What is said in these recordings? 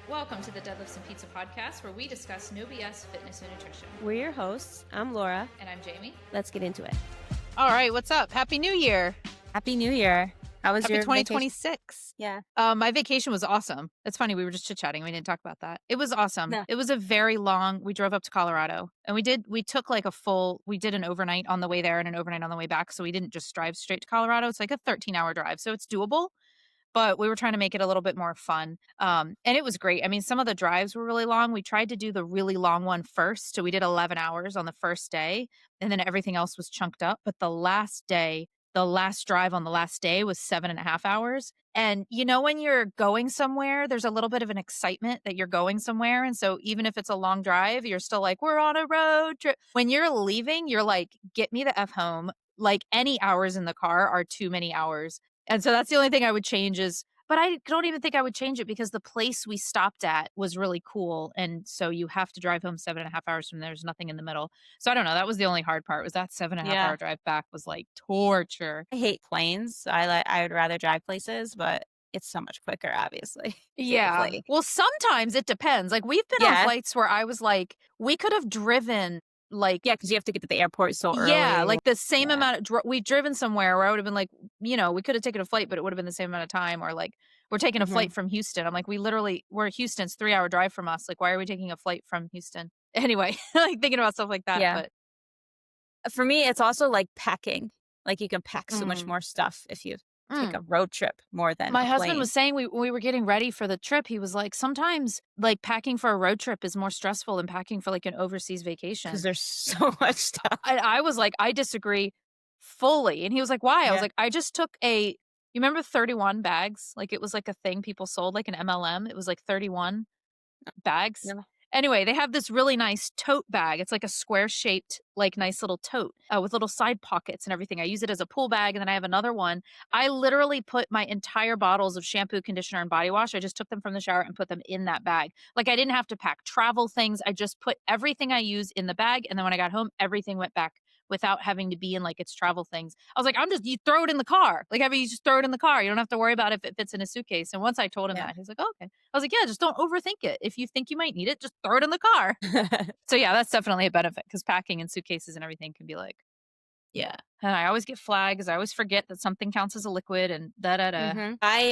Welcome to the Deadlifts and Pizza podcast, where we discuss no BS fitness and nutrition. We're your hosts. I'm Laura. And I'm Jaime. Let's get into it. All right, what's up? Happy New Year. Happy New Year. How was Happy your 2026. Yeah. My vacation was awesome. It's funny, we were just chit-chatting. We didn't talk about that. It was awesome. No. It was a very long, we drove up to Colorado and we took like we did an overnight on the way there and an overnight on the way back. So we didn't just drive straight to Colorado. It's like a 13-hour drive. So it's doable. But we were trying to make it a little bit more fun. And it was great. I mean, some of the drives were really long. We tried to do the really long one first. So we did 11 hours on the first day, and then everything else was chunked up. But the last drive on the last day was 7.5 hours. And you know, when you're going somewhere, there's a little bit of an excitement that you're going somewhere. And so even if it's a long drive, you're still like, we're on a road trip. When you're leaving, you're like, get me the F home. Like any hours in the car are too many hours. And so that's the only thing I would change but I don't even think I would change it because the place we stopped at was really cool. And so you have to drive home 7.5 hours from there. There's nothing in the middle. So I don't know. That was the only hard part, was that 7.5 hour drive back was like torture. I hate planes. I would rather drive places, but it's so much quicker, obviously. Yeah. Safely. Well, sometimes it depends. Like we've been on flights where I was like, we could have driven because you have to get to the airport so early. Yeah, like the same amount of we've driven somewhere where I would have been like, you know, we could have taken a flight, but it would have been the same amount of time. Or like we're taking a flight from Houston. I'm like, we're Houston's 3-hour drive from us. Like, why are we taking a flight from Houston? Anyway, like thinking about stuff like that. Yeah. But for me, it's also like packing. Like you can pack so much more stuff if you take a road trip more than my a husband plane. was saying we were getting ready for the trip. He was like, sometimes like packing for a road trip is more stressful than packing for like an overseas vacation because there's so much stuff. I was like, I disagree fully. And he was like, why? I was like, I just took you remember 31 bags? Like it was like a thing people sold, like an MLM. It was like 31 bags. Yeah. Anyway, they have this really nice tote bag. It's like a square-shaped, like nice little tote with little side pockets and everything. I use it as a pool bag, and then I have another one. I literally put my entire bottles of shampoo, conditioner, and body wash. I just took them from the shower and put them in that bag. Like I didn't have to pack travel things. I just put everything I use in the bag, and then when I got home, everything went back without having to be in like its travel things. I was like, you throw it in the car. Like, you just throw it in the car. You don't have to worry about if it fits in a suitcase. And once I told him that, he was like, oh, okay. I was like, yeah, just don't overthink it. If you think you might need it, just throw it in the car. So yeah, that's definitely a benefit because packing and suitcases and everything can be like, yeah. And I always get flags. I always forget that something counts as a liquid and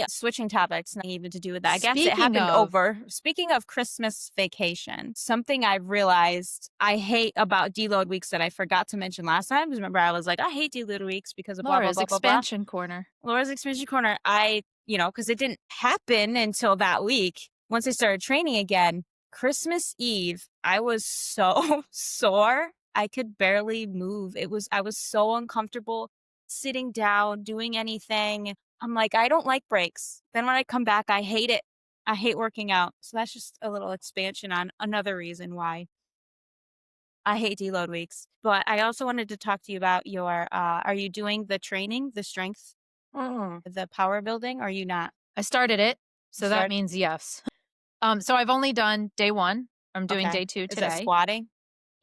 Switching topics, nothing even to do with that. I guess it happened speaking of Christmas vacation, something I've realized I hate about deload weeks that I forgot to mention last time. Because remember, I was like, I hate deload weeks because of Laura's blah, blah, blah, expansion blah. corner. Laura's expansion corner. Because it didn't happen until that week. Once I started training again, Christmas Eve, I was so sore. I could barely move. I was so uncomfortable sitting down, doing anything. I'm like, I don't like breaks. Then when I come back, I hate it. I hate working out. So that's just a little expansion on another reason why I hate deload weeks. But I also wanted to talk to you about are you doing the training, the strength, the power building, or are you not? I started it. So that means yes. So I've only done day 1. I'm doing day 2 today. Is that squatting?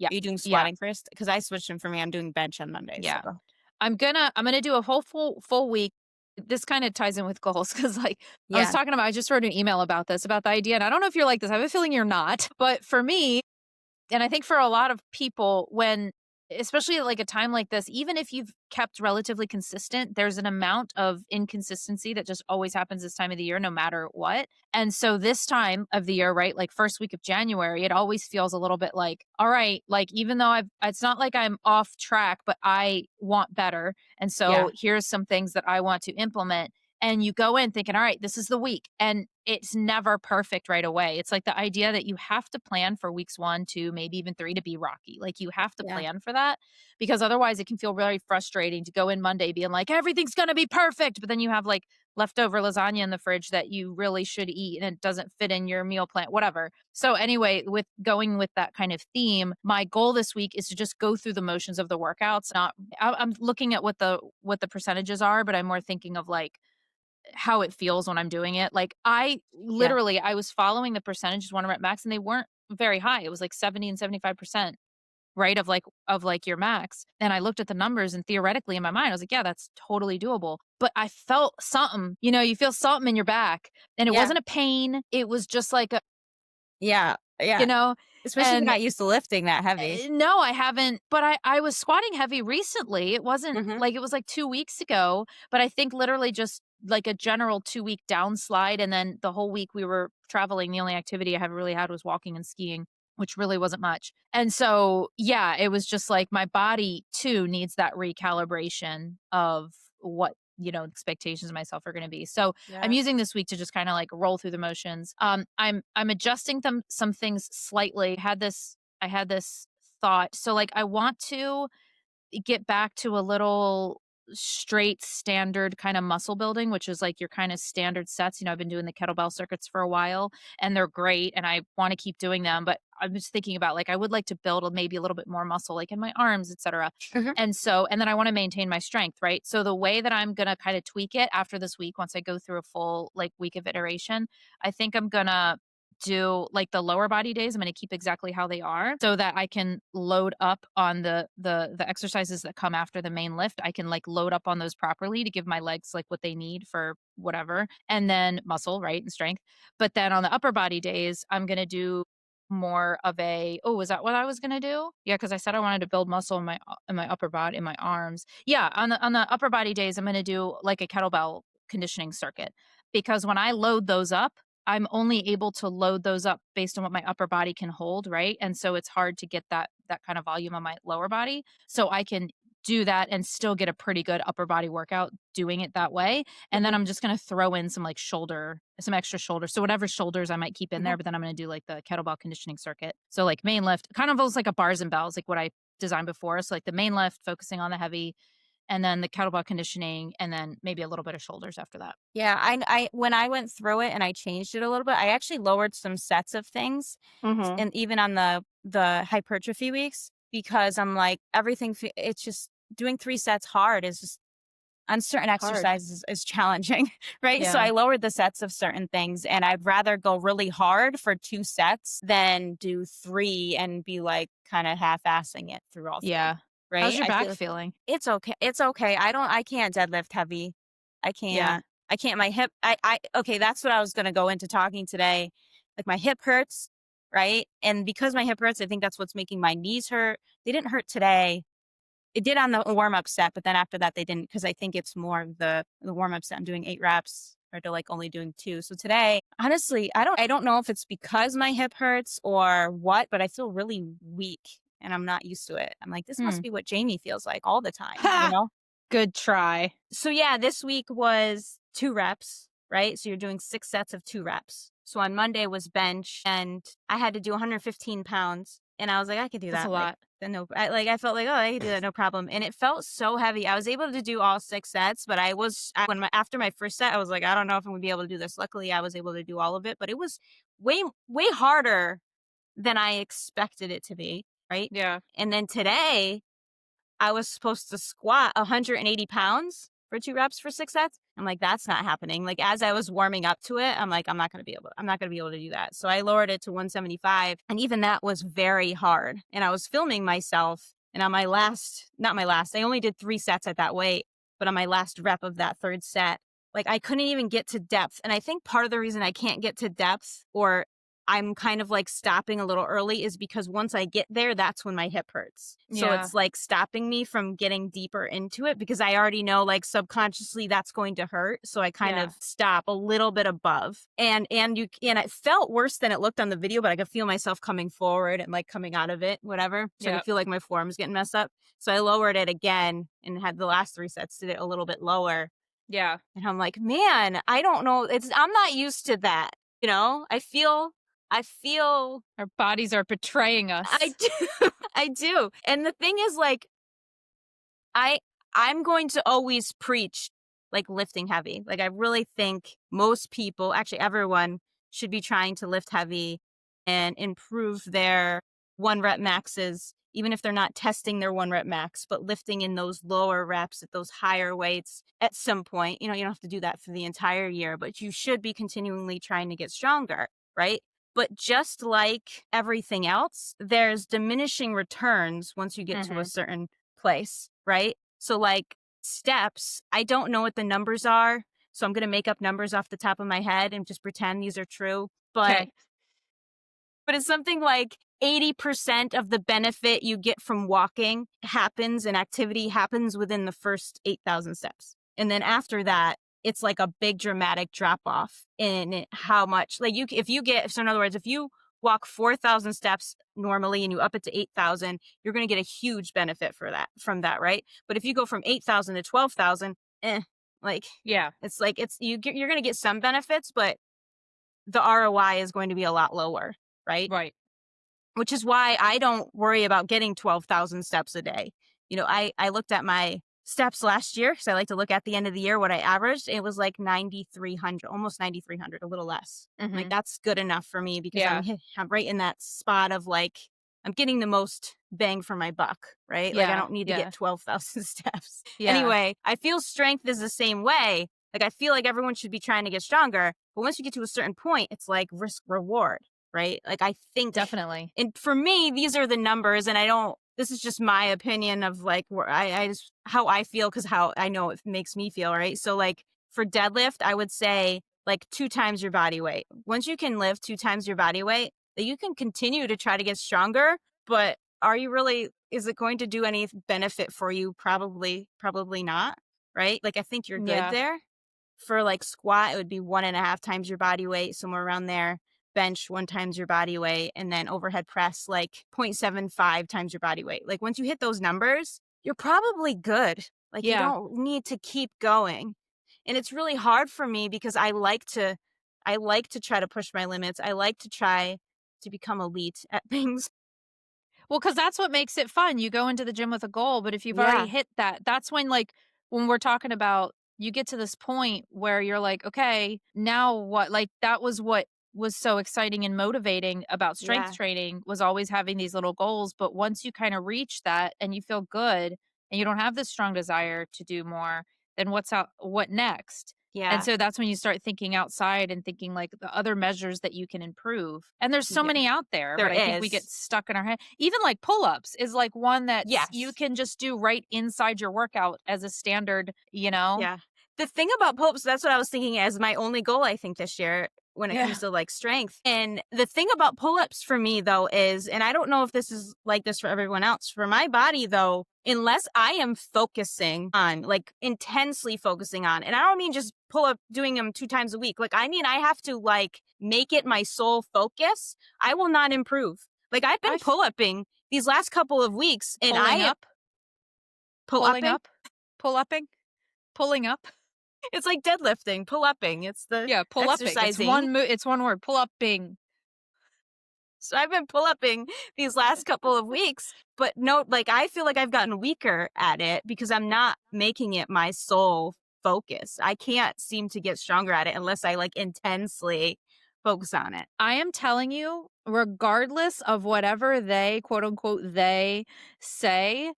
Yeah. Are you doing squatting first? Because I switched them for me. I'm doing bench on Monday. Yeah. So. I'm gonna do a whole full week. This kind of ties in with goals because I was talking about, I just wrote an email about the idea. And I don't know if you're like this. I have a feeling you're not. But for me, and I think for a lot of people, especially at like a time like this, even if you've kept relatively consistent, there's an amount of inconsistency that just always happens this time of the year, no matter what. And so this time of the year, right, like first week of January, it always feels a little bit like, all right, like even though it's not like I'm off track, but I want better. And so here's some things that I want to implement. And you go in thinking, all right, this is the week. And it's never perfect right away. It's like the idea that you have to plan for weeks 1, 2, maybe even 3 to be rocky. Like you have to plan for that because otherwise it can feel very frustrating to go in Monday being like, everything's going to be perfect. But then you have like leftover lasagna in the fridge that you really should eat and it doesn't fit in your meal plan, whatever. So anyway, with going with that kind of theme, my goal this week is to just go through the motions of the workouts. I'm looking at what the percentages are, but I'm more thinking of like how it feels when I'm doing it. Like I was following the percentages 1 rep max and they weren't very high. It was like 70 and 75%, right? Of like your max. And I looked at the numbers and theoretically in my mind, I was like, yeah, that's totally doable. But I felt something, you feel something in your back and it wasn't a pain. It was just like Yeah. you Yeah. know? Especially if you're And not used to lifting that heavy. no, I haven't, but I was squatting heavy recently. It wasn't Mhm. like it was like 2 weeks ago, but I think literally just like a general 2-week downslide, and then the whole week we were traveling. The only activity I have really had was walking and skiing, which really wasn't much. And so, yeah, it was just like my body too needs that recalibration of what, expectations of myself are going to be. So I'm Yeah. using this week to just kind of like roll through the motions. I'm adjusting some things slightly. I had this thought. So like I want to get back to a little straight standard kind of muscle building, which is like your kind of standard sets. I've been doing the kettlebell circuits for a while and they're great and I want to keep doing them, but I'm just thinking about like I would like to build maybe a little bit more muscle like in my arms, etc. Mhm. And then I want to maintain my strength, right? So the way that I'm going to kind of tweak it after this week, once I go through a full like week of iteration, I think I'm going to do like the lower body days. I'm going to keep exactly how they are so that I can load up on the exercises that come after the main lift. I can like load up on those properly to give my legs like what they need for whatever, and then muscle, right, and strength. But then on the upper body days, I'm going to do more of a, oh, is that what I was going to do? Yeah, because I said I wanted to build muscle in my upper body, in my arms. Yeah, on the upper body days, I'm going to do like a kettlebell conditioning circuit, because when I load those up, I'm only able to load those up based on what my upper body can hold, right? And so it's hard to get that kind of volume on my lower body. So I can do that and still get a pretty good upper body workout doing it that way. And then Mhm. I'm just going to throw in some extra shoulder. So whatever shoulders I might keep in Mhm. there, but then I'm going to do like the kettlebell conditioning circuit. So like main lift, kind of looks like a bars and bells, like what I designed before. So like the main lift focusing on the heavy, and then the kettlebell conditioning, and then maybe a little bit of shoulders after that. Yeah, I when I went through it and I changed it a little bit, I actually lowered some sets of things, Mm-hmm. and even on the hypertrophy weeks, because I'm like it's just doing 3 sets hard is just on certain Hard. exercises is challenging, right? So Yeah. I lowered the sets of certain things, and I'd rather go really hard for 2 sets than do 3 and be like kind of half-assing it through all 3, Yeah. How's right? your I back feel feeling? it's okay. It's okay. I can't deadlift heavy. I Yeah. can't. I can't. My hip. I. Okay. That's what I was gonna go into talking today. Like my hip hurts, right? And because my hip hurts, I think that's what's making my knees hurt. They didn't hurt today. It did on the warm up set, but then after that they didn't, because I think it's more of the warm up set. I'm doing 8 reps or to like only doing 2. So today, honestly, I don't know if it's because my hip hurts or what, but I feel really weak and I'm not used to it. I'm like, this must Hmm. be what Jaime feels like all the time, you Ha! know? Good try. So yeah, this week was 2 reps, right? So you're doing 6 sets of 2 reps. So on Monday was bench and I had to do 115 pounds and I was like, I could do That's a that. Like, lot. I felt like, oh, I could do that. No problem. And it felt so heavy. I was able to do all 6 sets, but after my first set, I was like, I don't know if I'm gonna be able to do this. Luckily I was able to do all of it, but it was way harder than I expected it to be. Right. Yeah. And then today I was supposed to squat 180 pounds for 2 reps for 6 sets. I'm like, that's not happening. Like, as I was warming up to it, I'm like, I'm not going to be able to do that. So I lowered it to 175. And even that was very hard. And I was filming myself. And on my not my last, I only did 3 sets at that weight. But on my last rep of that 3rd set, like I couldn't even get to depth. And I think part of the reason I can't get to depth, or I'm kind of like stopping a little early, is because once I get there, that's when my hip hurts. So Yeah. it's like stopping me from getting deeper into it because I already know like subconsciously that's going to hurt. So I kind Yeah. of stop a little bit above. And it felt worse than it looked on the video, but I could feel myself coming forward and like coming out of it, whatever. So I Yeah. could feel like my forearm's getting messed up. So I lowered it again and had the last 3 sets, did it a little bit lower. Yeah. And I'm like, man, I don't know. I'm not used to that. I feel Our bodies are betraying I us. do. I do. And the thing is like I I'm going to always preach like lifting heavy. Like I really think most people, actually everyone, should be trying to lift heavy and improve their 1 rep maxes, even if they're not testing their 1 rep max, but lifting in those lower reps at those higher weights at some point. You don't have to do that for the entire year, but you should be continually trying to get stronger, right? But just like everything else, there's diminishing returns once you get to a Mm-hmm. certain place, right? So like steps, I don't know what the numbers are. So I'm going to make up numbers off the top of my head and just pretend these are true. But Okay. but it's something like 80% of the benefit you get from walking happens and activity happens within the first 8,000 steps. And then after that, it's like a big dramatic drop off in how much, like so in other words, if you walk 4,000 steps normally and you up it to 8,000, you're going to get a huge benefit from that, right? But if you go from 8,000 to 12,000, Yeah. it's like you're going to get some benefits, but the ROI is going to be a lot lower, right? Right. Which is why I don't worry about getting 12,000 steps a day. I looked at my steps last year because I like to look at the end of the year what I averaged. It was like 9,300, almost 9,300, a little less. Mm-hmm. Like that's good enough for me because I'm right in that spot of like I'm getting the most bang for my buck, right? Like I don't need to get 12,000 steps. Yeah. Anyway, I feel strength is the same way. Like I feel like everyone should be trying to get stronger, but once you get to a certain point, it's like risk reward, right? Like I think Definitely. And for me, these are the numbers, and this is just my opinion of like where I just how I feel because how I know it makes me feel, right? So like for deadlift, I would say like 2 times your body weight. Once you can lift 2 times your body weight, then you can continue to try to get stronger, but is it going to do any benefit for you? Probably not, right? Like I think you're good there. For like squat, it would be 1.5 times your body weight, somewhere around there. Bench 1 times your body weight, and then overhead press like 0.75 times your body weight. Like once you hit those numbers, you're probably good. Like you don't need to keep going. And it's really hard for me because I like to try to push my limits. I like to try to become elite at things. Well, because that's what makes it fun. You go into the gym with a goal, but if you've already hit that, that's when when we're talking about you get to this point where you're like, okay, now what? Like that was what was so exciting and motivating about strength training was always having these little goals. But once you kind of reach that and you feel good and you don't have this strong desire to do more, then what next? Yeah. And so that's when you start thinking outside and thinking like the other measures that you can improve. And there's so many out there, but I think we get stuck in our head. Even like pull-ups is like one that you can just do right inside your workout as a standard, Yeah. The thing about pull-ups, that's what I was thinking as my only goal, I think, this year when it comes to like strength. And the thing about pull-ups for me though is, and I don't know if this is like this for everyone else, for my body though, unless I am focusing on, like intensely focusing on, and I don't mean just pull up doing them 2 times a week. Like, I mean, I have to like make it my sole focus. I will not improve. Like I've been pull-upping these last couple of weeks and pulling up. It's like deadlifting, pull-upping. It's the pull-upping. exercising. It's one word, pull-upping. So I've been pull-upping these last couple of weeks, but no, like I feel like I've gotten weaker at it because I'm not making it my sole focus. I can't seem to get stronger at it unless I like intensely focus on it. I am telling you, regardless of whatever they, quote unquote, they say,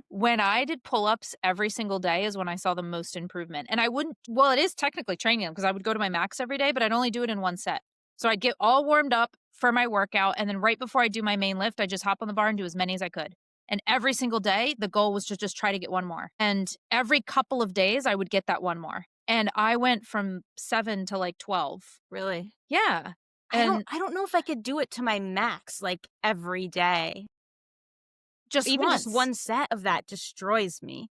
when I did pull-ups every single day is when I saw the most improvement. And it is technically training them because I would go to my max every day, but I'd only do it in one set. So I'd get all warmed up for my workout. And then right before I do my main lift, I just hop on the bar and do as many as I could. And every single day, the goal was to just try to get one more. And every couple of days, I would get that one more. And I went from 7 to like 12. Really? Yeah. And I don't know if I could do it to my max like every day. Just one set of that destroys me.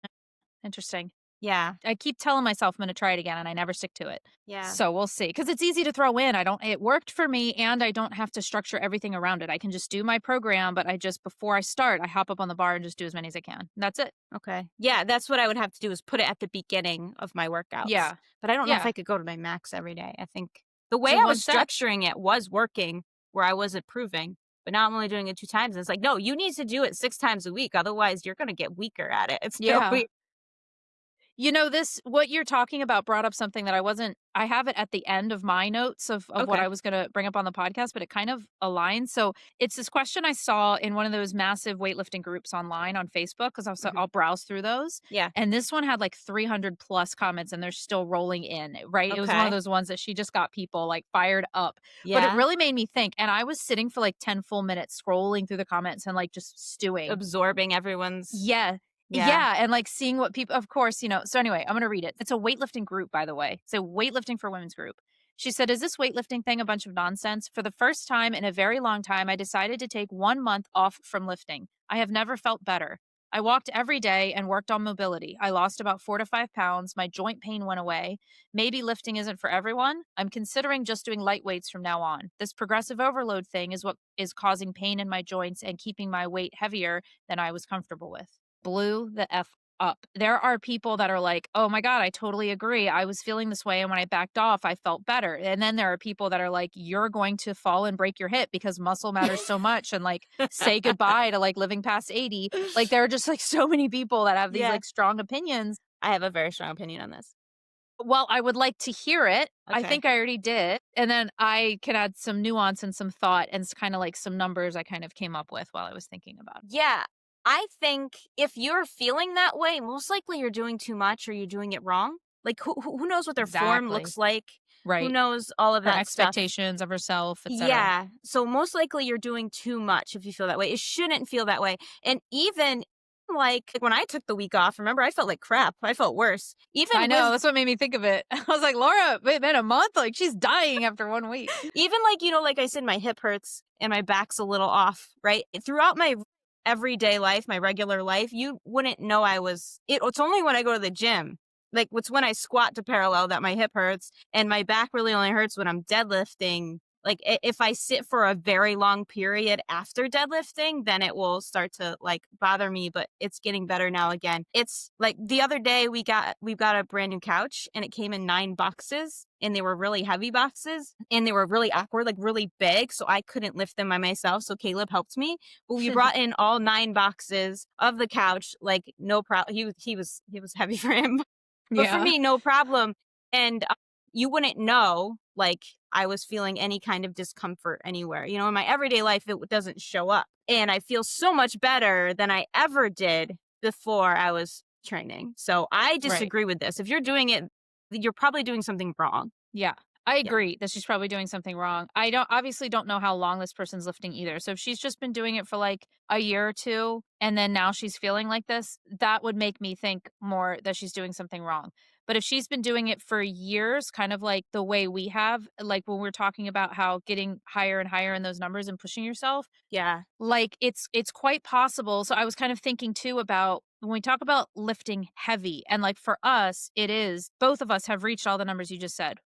Interesting. Yeah. I keep telling myself I'm going to try it again and I never stick to it. Yeah. So we'll see. Because it's easy to throw in. It worked for me and I don't have to structure everything around it. I can just do my program, but before I start, I hop up on the bar and just do as many as I can. And that's it. Okay. Yeah, that's what I would have to do is put it at the beginning of my workouts. Yeah. But I don't know if I could go to my max every day. I think the way I was structuring it was working where I was improving. But now I'm only doing it 2 times. And it's like, no, you need to do it 6 times a week. Otherwise, you're going to get weaker at it. It's what you're talking about brought up something that I have it at the end of my notes of what I was going to bring up on the podcast, but it kind of aligns. So it's this question I saw in one of those massive weightlifting groups online on Facebook, because I'll browse through those. Yeah. And this one had like 300 plus comments and they're still rolling in, right? It was one of those ones that she just got people like fired up. Yeah. But it really made me think. And I was sitting for like 10 full minutes scrolling through the comments and like just stewing. Absorbing everyone's. Yeah. And like seeing what people, of course, so anyway, I'm going to read it. It's a weightlifting group, by the way. So weightlifting for women's group. She said, "Is this weightlifting thing a bunch of nonsense? For the first time in a very long time, I decided to take 1 month off from lifting. I have never felt better. I walked every day and worked on mobility. I lost about 4 to 5 pounds. My joint pain went away. Maybe lifting isn't for everyone. I'm considering just doing light weights from now on. This progressive overload thing is what is causing pain in my joints and keeping my weight heavier than I was comfortable with." Blew the F up. There are people that are like, "Oh my God, I totally agree. I was feeling this way. And when I backed off, I felt better." And then there are people that are like, "You're going to fall and break your hip because muscle matters so much." And like, say goodbye to like living past 80. Like, there are just like so many people that have these like strong opinions. I have a very strong opinion on this. Well, I would like to hear it. I Okay. think I already did. And then I can add some nuance and some thought and kind of like some numbers I kind of came up with while I was thinking about it. Yeah. I think if you're feeling that way, most likely you're doing too much or you're doing it wrong. Like, who knows what their form Exactly. looks like? Who Right. knows all of Her that stuff? expectations of herself, etc. Yeah. So most likely you're doing too much if you feel that way. It shouldn't feel that way. And even like when I took the week off, remember, I felt like crap. I felt worse. Even I know. with, That's what made me think of it. I was like, Laura, wait, man, a month? Like, she's dying after 1 week. even like, like I said, my hip hurts and my back's a little off, right? Throughout my everyday life, my regular life, you wouldn't know it's only when I go to the gym. Like, it's when I squat to parallel that my hip hurts, and my back really only hurts when I'm deadlifting. Like, if I sit for a very long period after deadlifting, then it will start to like bother me, but it's getting better now again. It's like the other day we've got a brand new couch and it came in 9 boxes and they were really heavy boxes and they were really awkward, like really big. So I couldn't lift them by myself. So Caleb helped me, but we brought in all 9 boxes of the couch. Like, no problem. He was heavy for him, but for me, no problem. And you wouldn't know, like, I was feeling any kind of discomfort anywhere. In my everyday life, it doesn't show up. And I feel so much better than I ever did before I was training. So I disagree with this. If you're doing it, you're probably doing something wrong. Yeah. I agree that she's probably doing something wrong. I obviously don't know how long this person's lifting either. So if she's just been doing it for like a year or two and then now she's feeling like this, that would make me think more that she's doing something wrong. But if she's been doing it for years, kind of like the way we have, like when we're talking about how getting higher and higher in those numbers and pushing yourself. Yeah. Like it's quite possible. So I was kind of thinking too about when we talk about lifting heavy, and like for us, it is both of us have reached all the numbers you just said.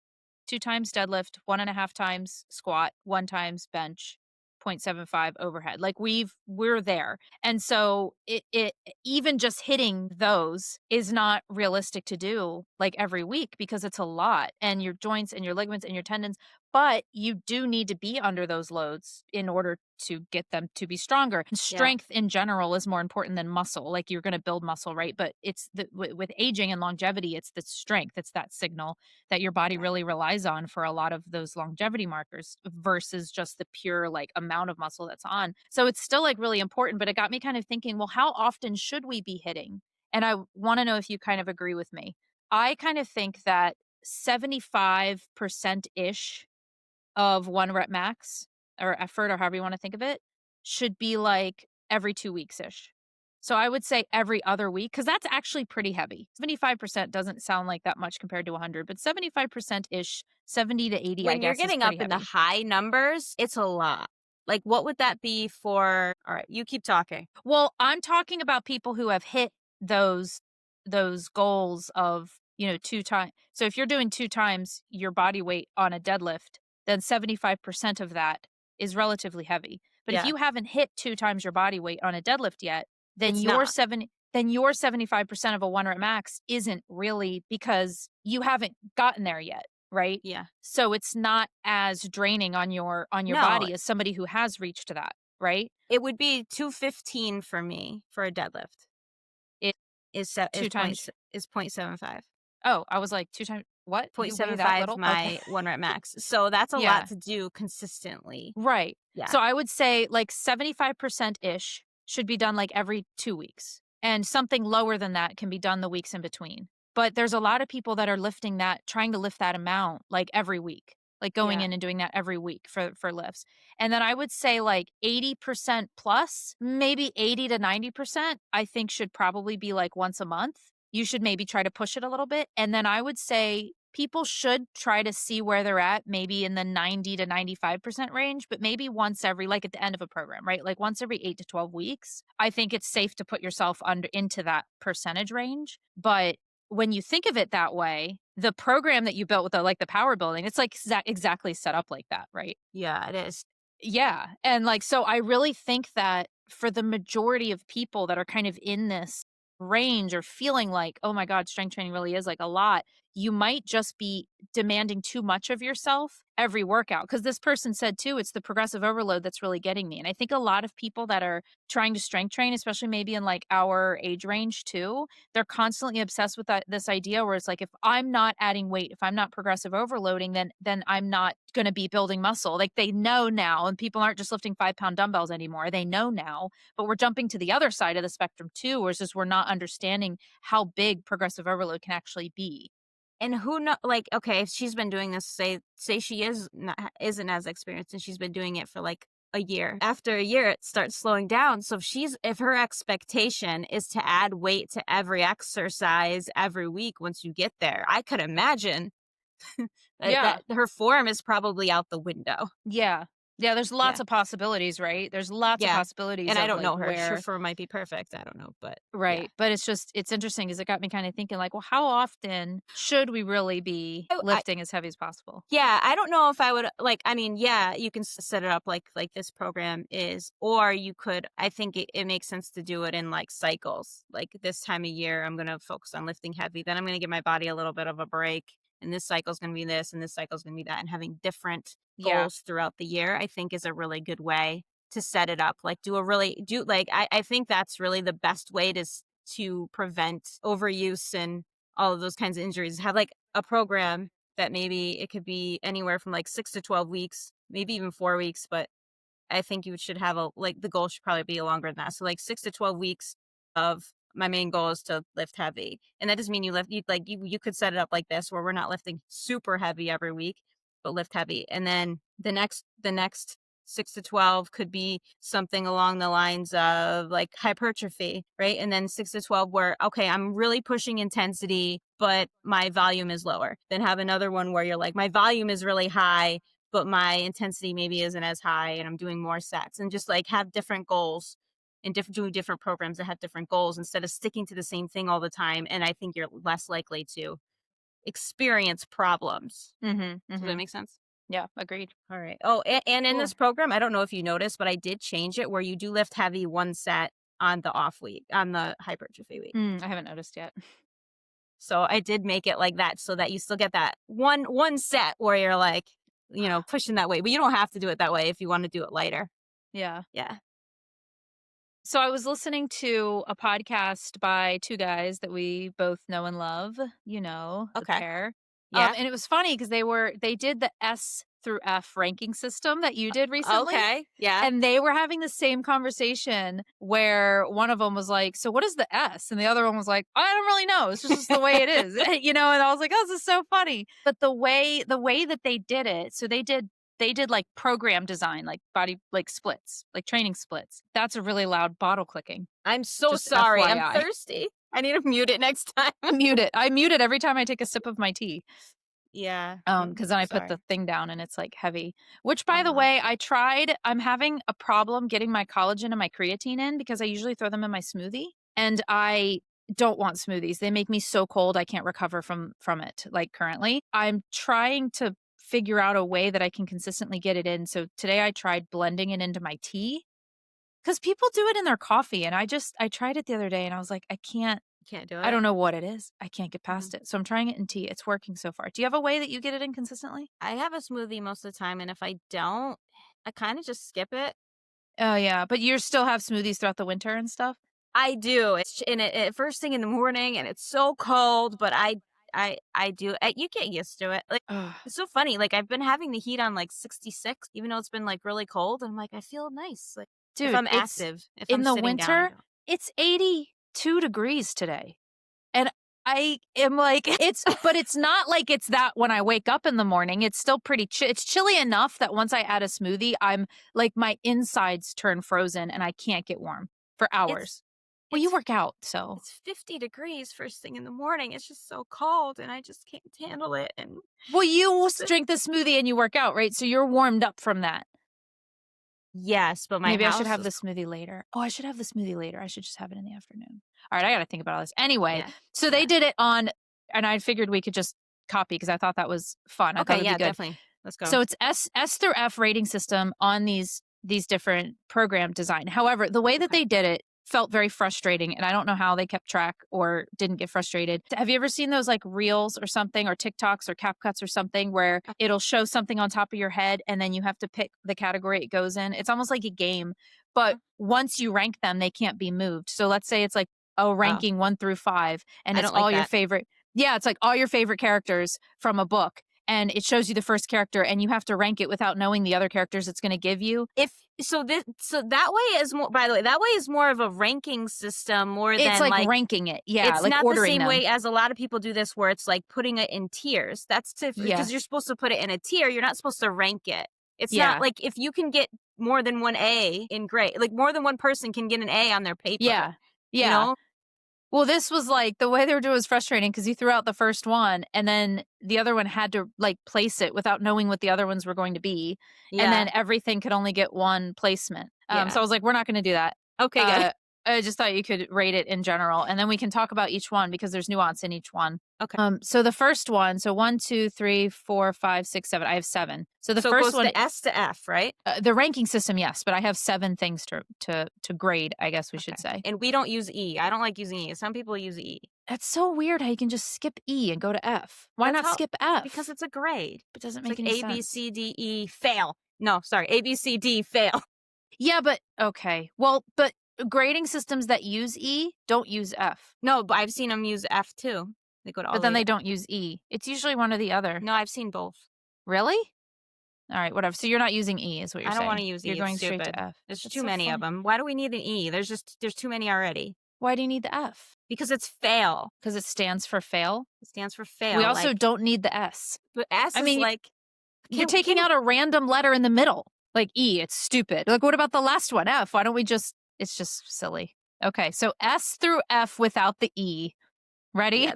2 times deadlift, 1.5 times squat, 1 times bench, 0.75 overhead. Like we're there. And so it even just hitting those is not realistic to do like every week because it's a lot, and your joints and your ligaments and your tendons, but you do need to be under those loads in order to get them to be stronger. And strength in general is more important than muscle. Like, you're going to build muscle, right? But it's with aging and longevity, it's the strength. It's that signal that your body really relies on for a lot of those longevity markers versus just the pure like amount of muscle that's on. So it's still like really important, but it got me kind of thinking, well, how often should we be hitting? And I want to know if you kind of agree with me. I kind of think that 75%-ish of 1 rep max or effort, or however you want to think of it, should be like every 2 weeks-ish. So I would say every other week, because that's actually pretty heavy. 75% doesn't sound like that much compared to 100, but 75%-ish, 70 to 80, when I guess, you're getting is up pretty in the heavy. high numbers, it's a lot. Like, what would that be for? All right, you keep talking. Well, I'm talking about people who have hit those goals of, 2 times. So if you're doing 2 times your body weight on a deadlift, then 75% of that is relatively heavy. But if you haven't hit 2 times your body weight on a deadlift yet, then It's your not. 75% of a 1 rep max isn't really, because you haven't gotten there yet, right? Yeah. So it's not as draining on your No. body as somebody who has reached that, right? It would be 215 for me for a deadlift. It Is 2 times. is 0.75. Oh, I was like 2 times. What? You weigh that 0.75 little? my Okay. 1 rep max. So that's a Yeah. lot to do consistently. Right. Yeah. So I would say like 75%-ish should be done like every 2 weeks. And something lower than that can be done the weeks in between. But there's a lot of people that are trying to lift that amount like every week, like going in and doing that every week for lifts. And then I would say like 80% plus, maybe 80 to 90%, I think should probably be like once a month. You should maybe try to push it a little bit. And then I would say people should try to see where they're at, maybe in the 90 to 95% range, but maybe once every, like at the end of a program, right? Like once every 8 to 12 weeks, I think it's safe to put yourself into that percentage range. But when you think of it that way, the program that you built with the power building, it's like exactly set up like that, right? Yeah, it is. Yeah. And like, so I really think that for the majority of people that are kind of in this range or feeling like, oh my God, strength training really is like a lot, you might just be demanding too much of yourself every workout. Because this person said too, it's the progressive overload that's really getting me. And I think a lot of people that are trying to strength train, especially maybe in like our age range too, they're constantly obsessed with this idea where it's like, if I'm not adding weight, if I'm not progressive overloading, then I'm not going to be building muscle. Like they know now, and people aren't just lifting 5-pound dumbbells anymore. They know now, but we're jumping to the other side of the spectrum too, where it's just we're not understanding how big progressive overload can actually be. And who know, like, okay, if she's been doing this, say she isn't as experienced and she's been doing it for like a year. After a year, it starts slowing down. So if her expectation is to add weight to every exercise every week once you get there, I could imagine that her form is probably out the window. Yeah. Yeah, there's lots of possibilities, right? There's lots of possibilities. And I don't like know her. where... Her form might be perfect. I don't know, but right. Yeah. But it's interesting because it got me kind of thinking like, well, how often should we really be lifting as heavy as possible? Yeah, I don't know if I would you can set it up like this program is, or you could, I think it makes sense to do it in like cycles. Like this time of year, I'm going to focus on lifting heavy. Then I'm going to give my body a little bit of a break. And this cycle is going to be this, and this cycle is going to be that. And having different goals throughout the year, I think is a really good way to set it up. Like I think that's really the best way to prevent overuse and all of those kinds of injuries. Have like a program that maybe it could be anywhere from like 6 to 12 weeks, maybe even 4 weeks. But I think you should have the goal should probably be longer than that. So like 6 to 12 weeks of my main goal is to lift heavy. And that doesn't mean you could set it up like this where we're not lifting super heavy every week, but lift heavy. And then the next 6 to 12 could be something along the lines of like hypertrophy, right? And then 6 to 12 where, okay, I'm really pushing intensity, but my volume is lower. Then have another one where you're like, my volume is really high, but my intensity maybe isn't as high and I'm doing more sets, and just like have different goals and doing different programs that have different goals instead of sticking to the same thing all the time. And I think you're less likely to experience problems. Does that make sense? Yeah, agreed. All right. Oh, and in this program, I don't know if you noticed, but I did change it where you do lift heavy one set on the off week, on the hypertrophy week. I haven't noticed yet. So I did make it like that so that you still get that one set where you're like, pushing that weight, but you don't have to do it that way if you want to do it lighter. Yeah. Yeah. So I was listening to a podcast by two guys that we both know and love, the pair. Yeah. And it was funny because they did the S through F ranking system that you did recently. Okay. Yeah. And they were having the same conversation where one of them was like, so what is the S? And the other one was like, I don't really know. It's just the way it is, and I was like, oh, this is so funny. But the way that they did it, so they did like program design, like body, like splits, like training splits. That's a really loud bottle clicking. I'm so Just sorry. FYI. I'm thirsty. I need to mute it next time. Mute it. I mute it every time I take a sip of my tea. Yeah. Because then I put the thing down and it's like heavy. Which, by the way, I'm having a problem getting my collagen and my creatine in because I usually throw them in my smoothie. And I don't want smoothies. They make me so cold I can't recover from it, like currently. I'm trying to figure out a way that I can consistently get it in. So today I tried blending it into my tea because people do it in their coffee. And I tried it the other day and I was like, I can't do it. I don't know what it is. I can't get past it. So I'm trying it in tea. It's working so far. Do you have a way that you get it in consistently? I have a smoothie most of the time. And if I don't, I kind of just skip it. Oh, yeah. But you still have smoothies throughout the winter and stuff? I do. It's first thing in the morning and it's so cold, but I do. You get used to it. Like, it's so funny. Like, I've been having the heat on like 66, even though it's been like really cold. And I'm like, I feel nice. Like, dude, if I'm active, if in I'm the winter, it's 82 degrees today. And I am like, but it's not like it's that when I wake up in the morning. It's still pretty it's chilly enough that once I add a smoothie, I'm like, my insides turn frozen and I can't get warm for hours. Well, you work out, so. It's 50 degrees first thing in the morning. It's just so cold and I just can't handle it. And well, you drink the smoothie and you work out, right? So you're warmed up from that. Yes, but maybe I should have the smoothie later. Oh, I should have the smoothie later. I should just have it in the afternoon. All right, I got to think about all this. Anyway, so they did it on, and I figured we could just copy because I thought that was fun. I thought it'd be good. Definitely. Let's go. So it's S through F rating system on these different program design. However, the way that they did it felt very frustrating, and I don't know how they kept track or didn't get frustrated. Have you ever seen those like reels or something, or TikToks or CapCuts or something where it'll show something on top of your head and then you have to pick the category it goes in? It's almost like a game, but once you rank them, they can't be moved. So let's say it's like ranking 1 through 5, and it's all your favorite. Yeah, it's like all your favorite characters from a book. And it shows you the first character, and you have to rank it without knowing the other characters it's going to give you. So that way is more. By the way, that way is more of a ranking system than it's like ranking it. Yeah, it's like not ordering the same them. way as a lot of people do this, where it's like putting it in tiers. That's because you're supposed to put it in a tier. You're not supposed to rank it. It's not like if you can get more than one A in grade, like more than one person can get an A on their paper. Yeah. You know? Well, this was like, the way they were doing was frustrating because you threw out the first one and then the other one had to like place it without knowing what the other ones were going to be. Yeah. And then everything could only get one placement. So I was like, we're not going to do that. Okay, good. I just thought you could rate it in general, and then we can talk about each one because there's nuance in each one. Okay. So the first one, so 1, 2, 3, 4, 5, 6, 7. I have 7. So the first it goes one, to S to F, right? The ranking system, yes, but I have 7 things to grade, I guess we should say. And we don't use E. I don't like using E. Some people use E. That's so weird how you can just skip E and go to F. Why not skip F? Because it's a grade. It doesn't make any sense. A, B, C, D, E, fail. No, sorry. A, B, C, D, fail. Yeah, but okay. Well, but grading systems that use E don't use F. No, but I've seen them use F too. They go to all But then they don't use E. It's usually one or the other. No, I've seen both. Really? All right, whatever. So you're not using E is what you're saying. I don't want to use E. You're going straight to F. There's too many of them. Why do we need an E? There's too many already. Why do you need the F? Because it's fail. Because it stands for fail? It stands for fail. We also don't need the S. But S is like... You're taking out a random letter in the middle. Like E, it's stupid. Like, what about the last one, F? Why don't we just... It's just silly. Okay, so S through F without the E. Ready?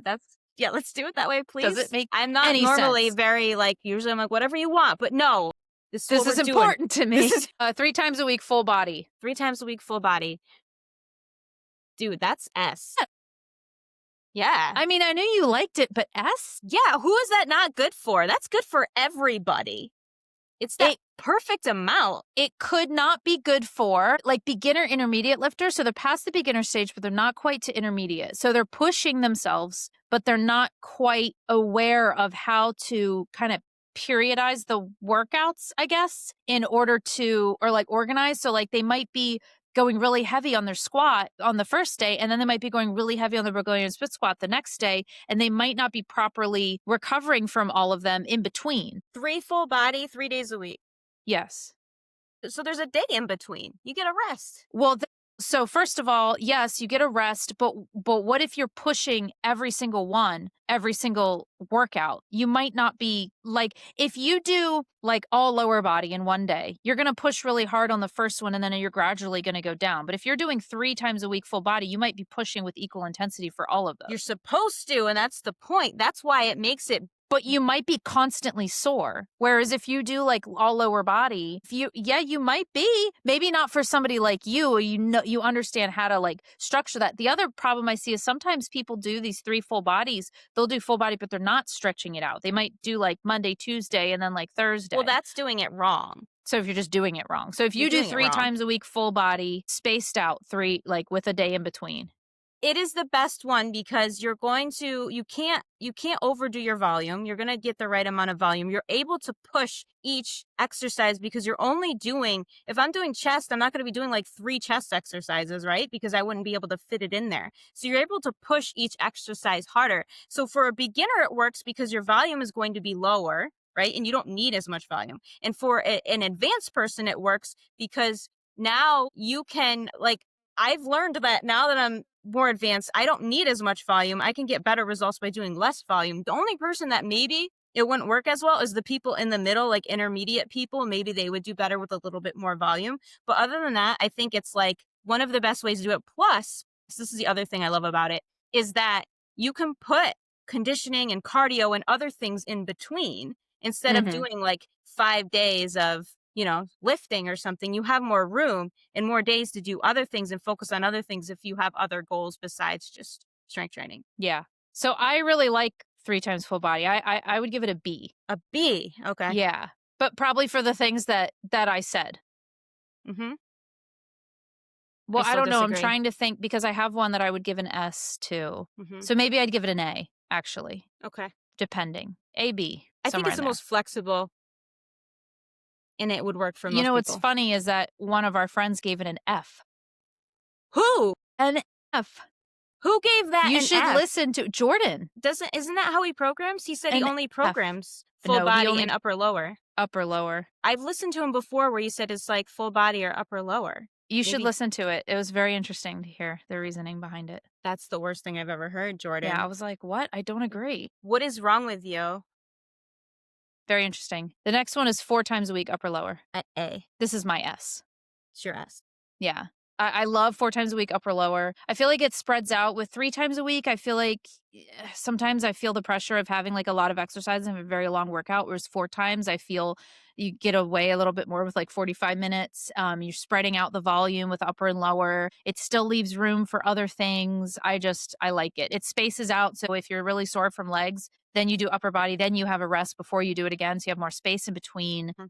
Yeah, let's do it that way, please. Does it make I'm not normally sense? Very, usually I'm like, whatever you want. But no, this is important to me. 3 times a week, full body. 3 times a week, full body. Dude, that's S. Yeah. I mean, I knew you liked it, but S? Yeah, who is that not good for? That's good for everybody. It's that perfect amount. It could not be good for like beginner intermediate lifters. So they're past the beginner stage, but they're not quite to intermediate. So they're pushing themselves, but they're not quite aware of how to kind of periodize the workouts, I guess, in order to, or like organize. So like they might be going really heavy on their squat on the first day, and then they might be going really heavy on the Bulgarian split squat the next day, and they might not be properly recovering from all of them in between. 3 full body, 3 days a week. Yes. So there's a day in between. You get a rest. Well, so first of all, yes, you get a rest, but what if you're pushing every single workout? You might not be like, if you do like all lower body in one day, you're going to push really hard on the first one and then you're gradually going to go down. But if you're doing 3 times a week full body, you might be pushing with equal intensity for all of those. You're supposed to, and that's the point. That's why it makes it. But you might be constantly sore. Whereas if you do like all lower body, you might be. Maybe not for somebody like you. You understand how to like structure that. The other problem I see is sometimes people do these 3 full bodies. They'll do full body, but they're not stretching it out. They might do like Monday, Tuesday, and then like Thursday. Well, that's doing it wrong. So if you're just doing it wrong. So if you do 3 times a week full body, spaced out 3, like with a day in between. It is the best one because you can't overdo your volume. You're going to get the right amount of volume. You're able to push each exercise because you're only doing, if I'm doing chest, I'm not going to be doing like 3 chest exercises, right? Because I wouldn't be able to fit it in there. So you're able to push each exercise harder. So for a beginner, it works because your volume is going to be lower, right? And you don't need as much volume. And for an advanced person, it works because now you can, like, I've learned that now that I'm more advanced, I don't need as much volume. I can get better results by doing less volume. The only person that maybe it wouldn't work as well is the people in the middle, like intermediate people. Maybe they would do better with a little bit more volume. But other than that, I think it's like one of the best ways to do it. Plus, this is the other thing I love about it, is that you can put conditioning and cardio and other things in between instead of doing like 5 days of, lifting or something. You have more room and more days to do other things and focus on other things if you have other goals besides just strength training. Yeah. So I really like 3 times full body. I would give it a B. A B. Okay. Yeah. But probably for the things that I said. Mm-hmm. Well, I don't know. I'm disagree. trying to think because I have one that I would give an S to. Mm-hmm. So maybe I'd give it an A, actually. Okay. Depending. A, B. I think it's the most flexible and it would work for most people. What's funny is that one of our friends gave it an F. Who? An F. Who gave that You an should F? listen to Jordan. Isn't that how he programs? He said he An only programs F. full No, he body only- and upper lower. Upper, lower. I've listened to him before where he said it's like full body or upper lower. You should listen to it. It was very interesting to hear the reasoning behind it. That's the worst thing I've ever heard, Jordan. Yeah, I was like, what? I don't agree. What is wrong with you? Very interesting. The next one is 4 times a week, upper, lower. At A. This is my S. It's your S. Yeah. I love 4 times a week, upper, lower. I feel like it spreads out with 3 times a week. I feel like sometimes I feel the pressure of having like a lot of exercise and a very long workout, whereas 4 times I feel you get away a little bit more with like 45 minutes. You're spreading out the volume with upper and lower. It still leaves room for other things. I like it. It spaces out. So if you're really sore from legs, then you do upper body, then you have a rest before you do it again. So you have more space in between. Mm-hmm.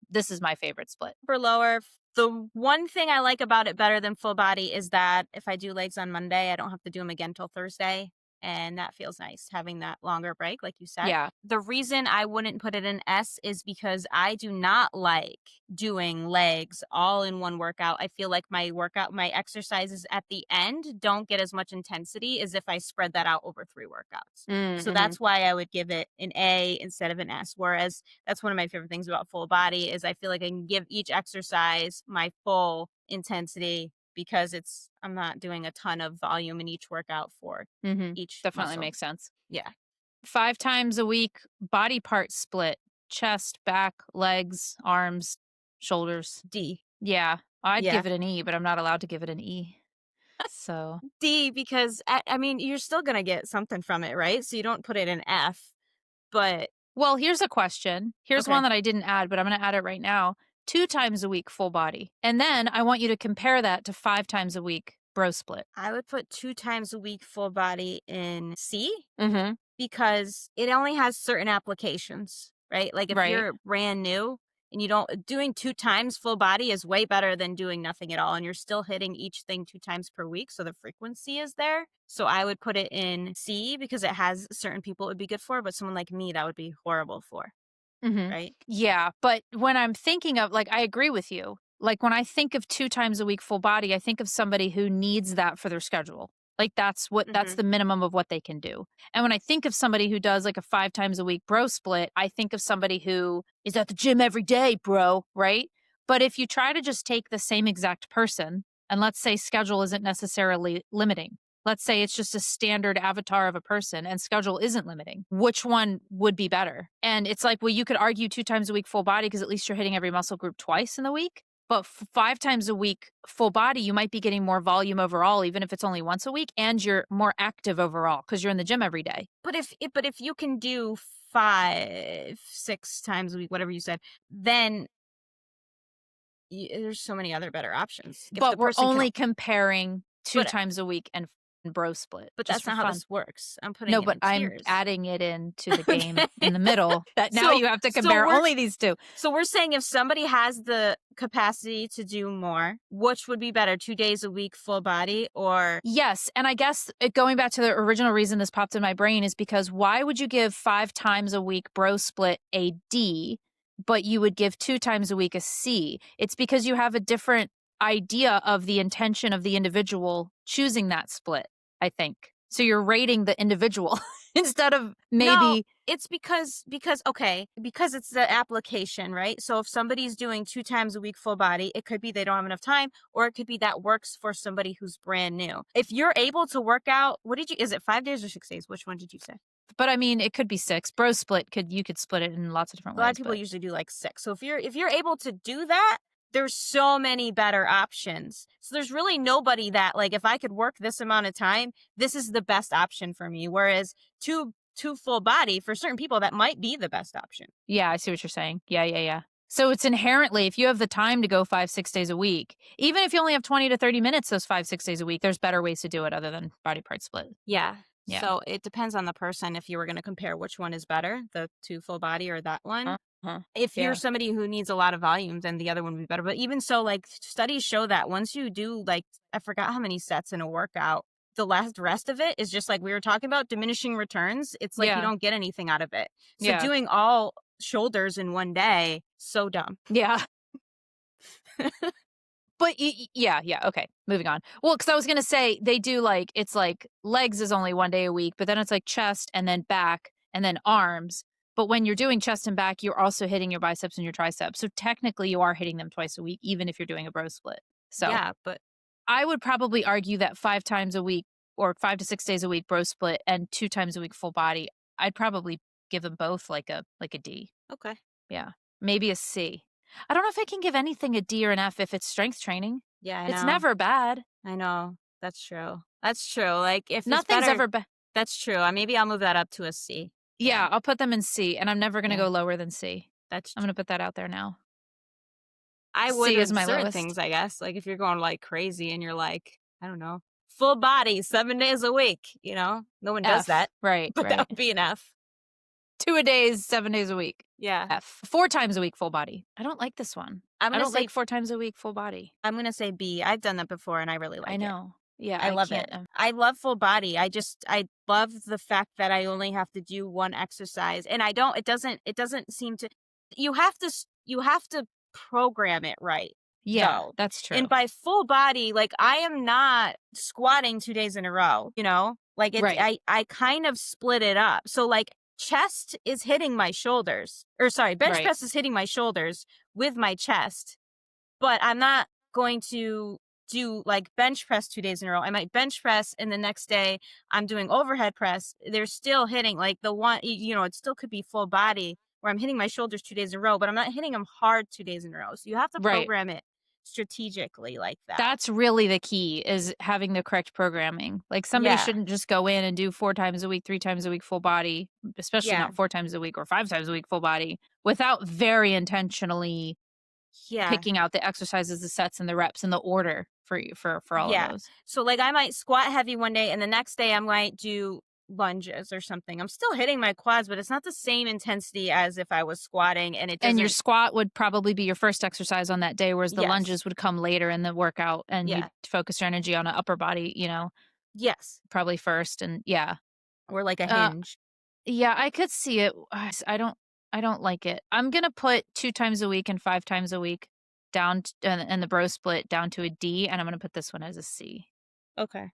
This is my favorite split. Upper, lower. The one thing I like about it better than full body is that if I do legs on Monday, I don't have to do them again till Thursday. And that feels nice, having that longer break, like you said. Yeah. The reason I wouldn't put it in S is because I do not like doing legs all in one workout. I feel like my exercises at the end don't get as much intensity as if I spread that out over 3 workouts. Mm-hmm. So that's why I would give it an A instead of an S. Whereas that's one of my favorite things about full body is I feel like I can give each exercise my full intensity, because I'm not doing a ton of volume in each workout for each Definitely muscle. Makes sense. Yeah. 5 times a week, body part split, chest, back, legs, arms, shoulders. D. Yeah. I'd give it an E, but I'm not allowed to give it an E. So D, because I mean, you're still going to get something from it, right? So you don't put it in F, but. Well, here's a question. Here's one that I didn't add, but I'm going to add it right now. 2 times a week full body. And then I want you to compare that to 5 times a week bro split. I would put 2 times a week full body in C Mm-hmm. because it only has certain applications, right? Like if you're brand new and doing 2 times full body is way better than doing nothing at all. And you're still hitting each thing 2 times per week. So the frequency is there. So I would put it in C because it has certain people it would be good for, but someone like me, that would be horrible for. Mm-hmm. Right? Yeah. But when I'm thinking of, like, I agree with you. Like when I think of 2 times a week full body, I think of somebody who needs that for their schedule. Like that's the minimum of what they can do. And when I think of somebody who does like a 5 times a week bro split, I think of somebody who is at the gym every day, bro. Right. But if you try to just take the same exact person and let's say schedule isn't necessarily limiting. Let's say it's just a standard avatar of a person and schedule isn't limiting. Which one would be better? And it's like, well, you could argue 2 times a week full body because at least you're hitting every muscle group twice in the week. But 5 times a week full body, you might be getting more volume overall, even if it's only once a week, and you're more active overall because you're in the gym every day. But if you can do 5, 6 times a week, whatever you said, then there's so many other better options. But we're only comparing 2 times a week and bro split. But that's not how this works. I'm putting I'm adding it into the game in the middle. That now you have to compare only these 2. So we're saying if somebody has the capacity to do more, which would be better, 2 days a week full body or? Yes. And I guess going back to the original reason this popped in my brain is because why would you give 5 times a week bro split a D, but you would give 2 times a week a C? It's because you have a different idea of the intention of the individual choosing that split. I think. So you're rating the individual instead of maybe. No, it's because it's the application, right? So if somebody's doing 2 times a week full body, it could be they don't have enough time, or it could be that works for somebody who's brand new. If you're able to work out, is it 5 days or 6 days? Which one did you say? But I mean, it could be 6. Bro split you could split it in lots of different ways. A lot of people usually do like 6. So if you're able to do that, there's so many better options. So there's really nobody that, like, if I could work this amount of time, this is the best option for me. Whereas two full body, for certain people, that might be the best option. Yeah, I see what you're saying. Yeah. So it's inherently, if you have the time to go 5-6 days a week, even if you only have 20 to 30 minutes those 5-6 days a week, there's better ways to do it other than body part split. Yeah. Yeah. So it depends on the person if you were going to compare which one is better, the 2 full body or that one. Uh-huh. If you're somebody who needs a lot of volume, then the other one would be better. But even so, like, studies show that once you do, like, I forgot how many sets in a workout, the rest of it is just like we were talking about, diminishing returns. It's like you don't get anything out of it. So doing all shoulders in one day, so dumb. Yeah. But yeah. Okay. Moving on. Well, because I was going to say they do like, it's like legs is only 1 day a week, but then it's like chest and then back and then arms. But when you're doing chest and back, you're also hitting your biceps and your triceps. So technically you are hitting them twice a week, even if you're doing a bro split. So yeah, but I would probably argue that 5 times a week or 5 to 6 days a week bro split and 2 times a week full body, I'd probably give them both like a D. Okay. Yeah. Maybe a C. I don't know if I can give anything a D or an F if it's strength training. Yeah, I know. It's never bad. I know. That's true. Like, if nothing's it's better, ever bad. That's true. Maybe I'll move that up to a C. Yeah, I'll put them in C, and I'm never going to go lower than C. I'm going to put that out there now. I would C is my certain lowest. Things, I guess. Like, if you're going like crazy and you're like, I don't know, full body 7 days a week, no one does that. Right. But that would be an F. 2 a days, 7 days a week. Yeah. F. 4 times a week full body. I don't like this one. I don't like 4 times a week full body. I'm going to say B. I've done that before and I really like it. I know. Yeah. I love it. I love full body. I love the fact that I only have to do one exercise, and it doesn't seem to, you have to program it right. Yeah, that's true. And by full body, like, I am not squatting 2 days in a row, like right. I kind of split it up. So like chest is hitting my shoulders, bench press is hitting my shoulders with my chest, but I'm not going to do like bench press 2 days in a row. I might bench press and the next day I'm doing overhead press. They're still hitting like the one, it still could be full body where I'm hitting my shoulders 2 days in a row, but I'm not hitting them hard 2 days in a row. So you have to program it strategically like that. That's really the key, is having the correct programming. Like, somebody shouldn't just go in and do 4 times a week, 3 times a week full body, especially not 4 times a week or 5 times a week full body, without very intentionally picking out the exercises, the sets, and the reps and the order for all of those. So like, I might squat heavy one day and the next day I might do lunges or something. I'm still hitting my quads, but it's not the same intensity as if I was squatting. And your squat would probably be your first exercise on that day, whereas the lunges would come later in the workout, and you'd focus your energy on an upper body, Yes. Probably first, and or like a hinge. Yeah, I could see it. I don't like it. I'm gonna put 2 times a week and 5 times a week down, and the bro split down to a D, and I'm gonna put this one as a C. Okay.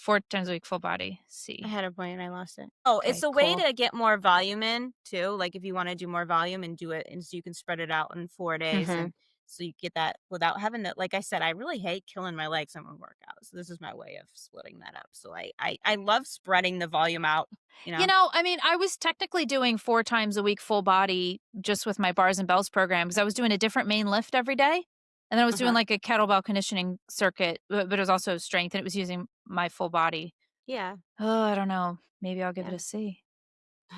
4 times a week full body. C. I had a point and I lost it. Oh, okay, it's a way to get more volume in too. Like, if you want to do more volume and do it, and so you can spread it out in 4 days, and so you get that without having to. Like I said, I really hate killing my legs on my workout. So this is my way of splitting that up. So I love spreading the volume out. I mean, I was technically doing 4 times a week full body just with my bars and bells program, because I was doing a different main lift every day. And then I was doing like a kettlebell conditioning circuit, but it was also strength, and it was using my full body. Yeah. Oh, I don't know. Maybe I'll give it a C.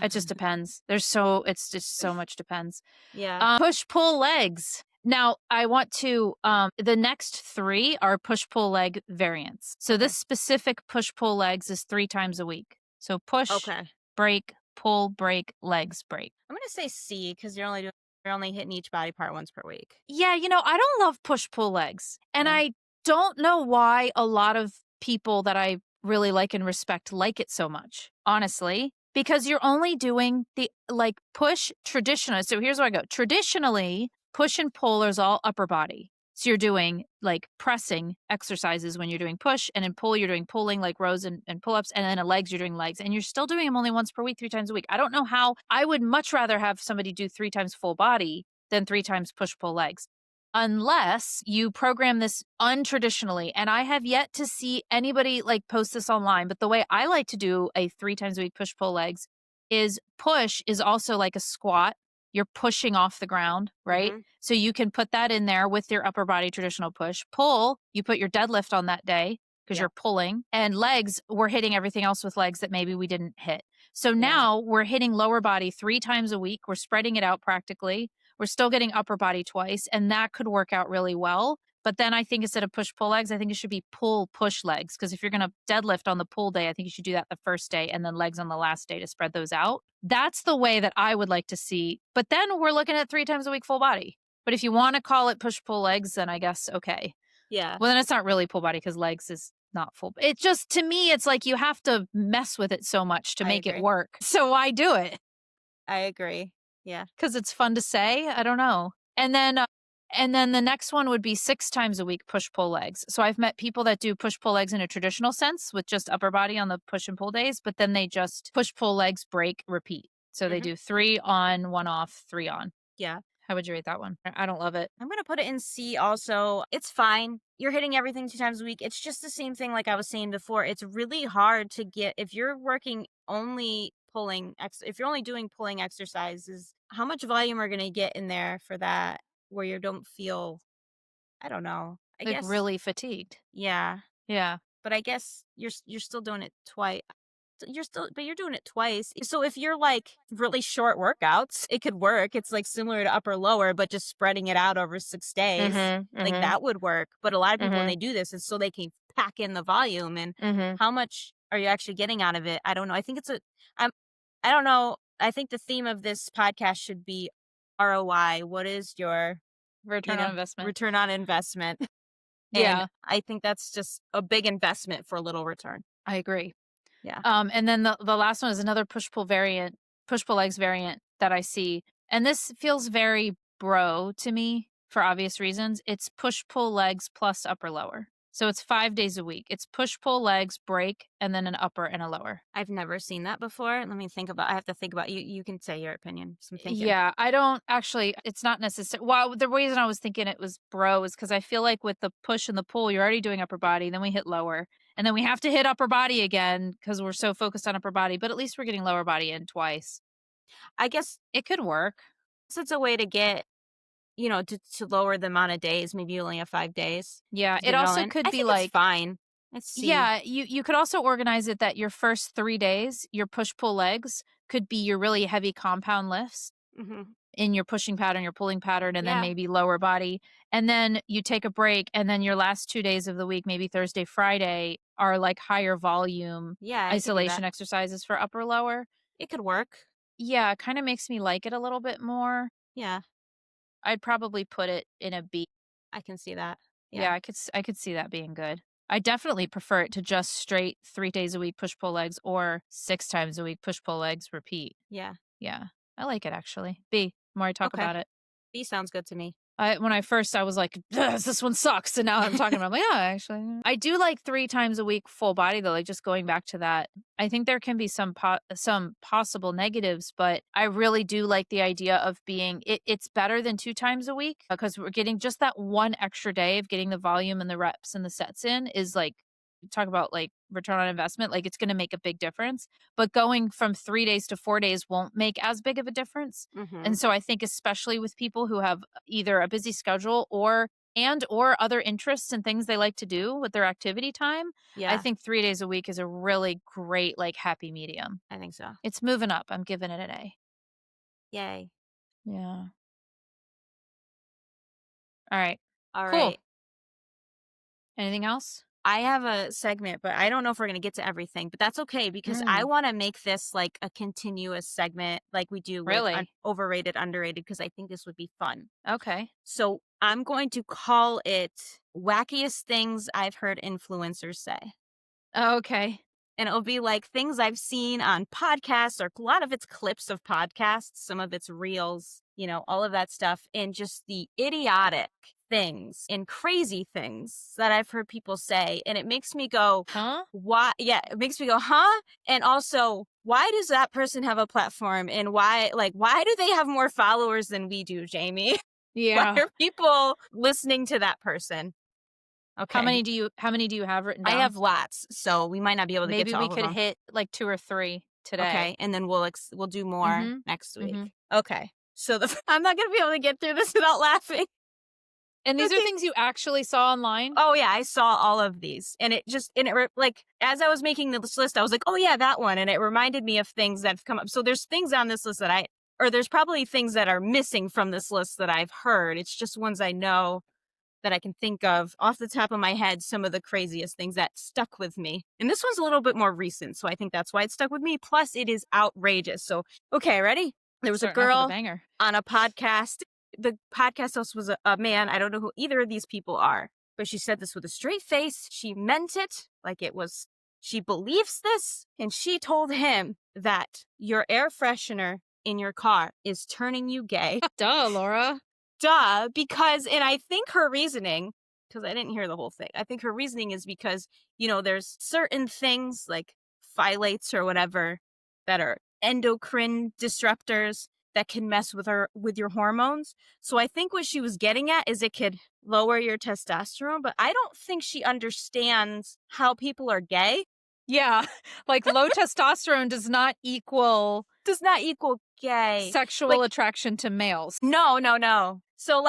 It just depends. It's just so much depends. Yeah. Push pull legs. Now I want to, the next 3 are push pull leg variants. So this specific push pull legs is 3 times a week. So push, break, pull, break, legs, break. I'm going to say C, because you're only hitting each body part once per week. Yeah, I don't love push-pull legs. And I don't know why a lot of people that I really like and respect like it so much, honestly. Because you're only doing the, push traditional. So here's where I go. Traditionally, push and pull is all upper body. So you're doing, pressing exercises when you're doing push, and in pull, you're doing pulling, like rows and pull-ups, and then in legs, you're doing legs. And you're still doing them only once per week, 3 times a week. I don't know how. I would much rather have somebody do 3 times full body than 3 times push-pull legs, unless you program this untraditionally. And I have yet to see anybody, post this online. But the way I like to do a 3 times a week push-pull legs is push is also like a squat. you're pushing off the ground, right? Mm-hmm. So you can put that in there with your upper body traditional push. Pull, you put your deadlift on that day because you're pulling. And legs, we're hitting everything else with legs that maybe we didn't hit. So now we're hitting lower body 3 times a week. We're spreading it out practically. We're still getting upper body twice, and that could work out really well. But then I think instead of push-pull legs, I think it should be pull-push legs. Because if you're going to deadlift on the pull day, I think you should do that the first day and then legs on the last day to spread those out. That's the way that I would like to see. But then we're looking at 3 times a week full body. But if you want to call it push-pull legs, then I guess okay. Yeah. Well, then it's not really pull body because legs is not full. It just, to me, it's like you have to mess with it so much to make it work. So why do it? I agree. Yeah. Because it's fun to say. I don't know. And then the next one would be 6 times a week push-pull legs. So I've met people that do push-pull legs in a traditional sense with just upper body on the push and pull days, but then they just push-pull legs, break, repeat. So they do 3 on, 1 off, 3 on. Yeah. How would you rate that one? I don't love it. I'm going to put it in C also. It's fine. You're hitting everything 2 times a week. It's just the same thing like I was saying before. It's really hard to get, if you're working only pulling, if you're only doing pulling exercises, how much volume are going to get in there for that where you don't feel, I don't know. I Like guess really fatigued. Yeah. Yeah. But I guess you're still doing it twice. You're doing it twice. So if you're like really short workouts, it could work. It's like similar to upper lower, but just spreading it out over 6 days. Like that would work. But a lot of people, when they do this, it's so they can pack in the volume. And how much are you actually getting out of it? I don't know. I think I don't know. I think the theme of this podcast should be ROI. What is your return on investment? Return on investment. Yeah. And I think that's just a big investment for a little return. I agree. Yeah. And then the last one is another push-pull legs variant that I see. And this feels very bro to me for obvious reasons. It's push-pull legs plus upper lower. So it's 5 days a week. It's push-pull legs, break, and then an upper and a lower. I've never seen that before. Let me think about, I have to think about, you can say your opinion. So I'm thinking. Yeah, I don't actually, it's not necessary. Well, the reason I was thinking it was bro is because I feel like with the push and the pull, you're already doing upper body, then we hit lower. And then we have to hit upper body again because we're so focused on upper body, but at least we're getting lower body in twice. I guess it could work. So it's a way to get, to lower the amount of days. Maybe you only have 5 days. Yeah, it also could be like it's fine. Let's see. Yeah, you could also organize it that your first 3 days, your push-pull legs could be your really heavy compound lifts in your pushing pattern, your pulling pattern, and then maybe lower body. And then you take a break, and then your last 2 days of the week, maybe Thursday, Friday, are like higher volume isolation exercises for upper lower. It could work. Yeah, it kind of makes me like it a little bit more. Yeah. I'd probably put it in a B. I can see that. Yeah, I could see that being good. I definitely prefer it to just straight 3 days a week push-pull legs or 6 times a week push-pull legs, repeat. Yeah. Yeah. I like it, actually. B, the more I talk about it. B sounds good to me. When I was like, this one sucks. And now I'm talking about, I'm like, yeah, actually. I do like 3 times a week full body, though, like just going back to that. I think there can be some possible negatives, but I really do like the idea of it's better than 2 times a week because we're getting just that one extra day of getting the volume and the reps and the sets in is like, talk about like return on investment, like it's going to make a big difference, but going from 3 days to 4 days won't make as big of a difference. And so I think especially with people who have either a busy schedule or other interests and things they like to do with their activity time, I think 3 days a week is a really great, like, happy medium. I think so. It's moving up. I'm giving it an A. Yay. Yeah. All right. All cool. right. Anything else? I have a segment, but I don't know if we're going to get to everything, but that's okay because I want to make this like a continuous segment like we do with overrated, underrated, because I think this would be fun. Okay. So I'm going to call it Wackiest Things I've Heard Influencers Say. Okay. And it'll be like things I've seen on podcasts, or a lot of it's clips of podcasts, some of it's reels, all of that stuff, and just the idiotic things and crazy things that I've heard people say. And it makes me go, huh? Why? Yeah, it makes me go, huh? And also, why does that person have a platform? And why do they have more followers than we do, Jaime? Yeah. Why are people listening to that person? Okay. How many do you have written down? I have lots, so we might not be able to get to all of them. Maybe we could hit like 2 or 3 today. Okay, and then we'll do more next week. Okay. So I'm not going to be able to get through this without laughing. And these are things you actually saw online? Oh, yeah. I saw all of these. And as I was making this list, I was like, oh, yeah, that one. And it reminded me of things that have come up. So there's things on this list there's probably things that are missing from this list that I've heard. It's just ones I know that I can think of off the top of my head, some of the craziest things that stuck with me. And this one's a little bit more recent. So I think that's why it stuck with me. Plus, it is outrageous. So, okay, ready? There was a girl on a podcast. The podcast host was a man. I don't know who either of these people are, but she said this with a straight face. She meant it like it was, she believes this. And she told him that your air freshener in your car is turning you gay. Duh, Laura. Duh, because, and I think her reasoning, because I didn't hear the whole thing, I think her reasoning is because, there's certain things like phthalates or whatever that are endocrine disruptors that can mess with your hormones. So I think what she was getting at is it could lower your testosterone, but I don't think she understands how people are gay. Yeah, like low testosterone does not equal gay sexual attraction to males. No. So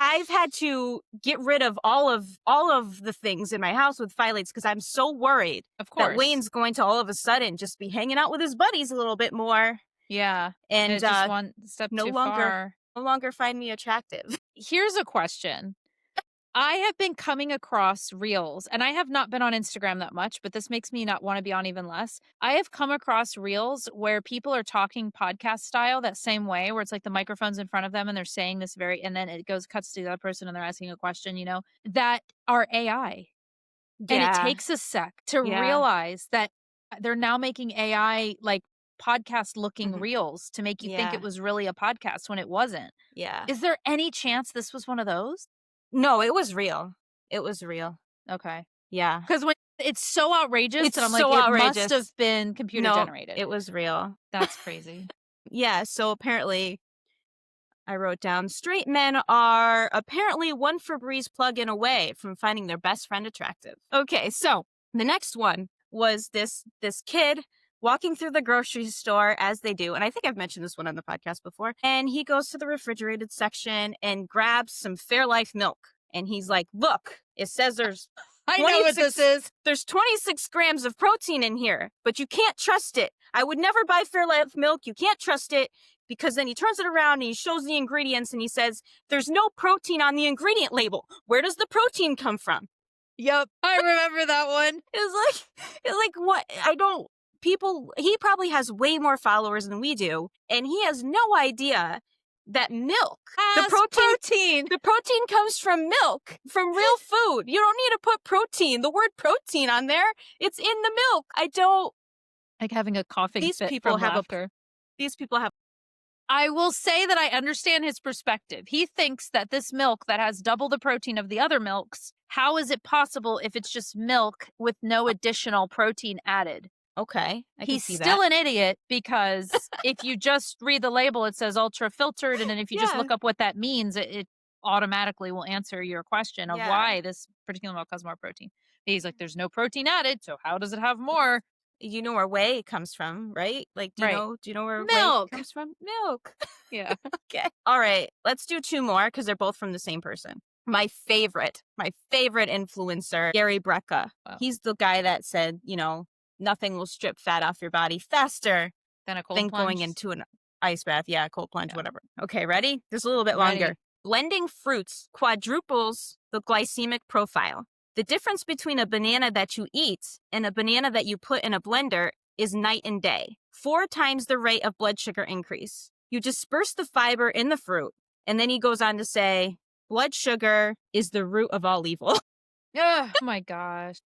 I've had to get rid of all of the things in my house with phthalates because I'm so worried that Wayne's going to all of a sudden just be hanging out with his buddies a little bit more. Yeah. And it's just one step too far. No longer find me attractive. Here's a question. I have been coming across reels, and I have not been on Instagram that much, but this makes me not want to be on even less. I have come across reels where people are talking podcast style that same way, where it's like the microphone's in front of them and they're saying this and then it cuts to the other person and they're asking a question, that are AI. Yeah. And it takes a sec to realize that they're now making AI like podcast looking reels to make you think it was really a podcast when it wasn't. Yeah. Is there any chance this was one of those? No, it was real. Okay. Yeah. Because when it's so outrageous that I'm like, it must have been computer generated. It was real. That's crazy. Yeah. So apparently, I wrote down straight men are apparently one Febreze plug-in away from finding their best friend attractive. Okay. So the next one was this kid walking through the grocery store as they do. And I think I've mentioned this one on the podcast before. And he goes to the refrigerated section and grabs some Fairlife milk. And he's like, look, it says there's I know what this is. There's 26 grams of protein in here, but you can't trust it. I would never buy Fairlife milk. You can't trust it. Because then he turns it around and he shows the ingredients and he says, there's no protein on the ingredient label. Where does the protein come from? Yep. I remember that one. It's like what? He probably has way more followers than we do, and he has no idea that milk, the protein comes from milk, from real food. You don't need to put the word protein on there. It's in the milk. I don't like having a coughing fit from laughter. These people have. I will say that I understand his perspective. He thinks that this milk that has double the protein of the other milks, how is it possible if it's just milk with no additional protein added? Okay. He's still an idiot because if you just read the label, it says ultra filtered. And then if you just look up what that means, it automatically will answer your question of why this particular milk has more protein. He's like, there's no protein added. So how does it have more? You know where whey comes from, right? Like, do you know where milk whey comes from? Milk. Yeah. Okay. All right. Let's do two more because they're both from the same person. My favorite influencer, Gary Brecka. Wow. He's the guy that said, nothing will strip fat off your body faster than going into an ice bath. Yeah, cold plunge, whatever. Okay, ready? This is a little bit longer. Blending fruits quadruples the glycemic profile. The difference between a banana that you eat and a banana that you put in a blender is night and day. 4 times the rate of blood sugar increase. You disperse the fiber in the fruit. And then he goes on to say, blood sugar is the root of all evil. Oh my gosh.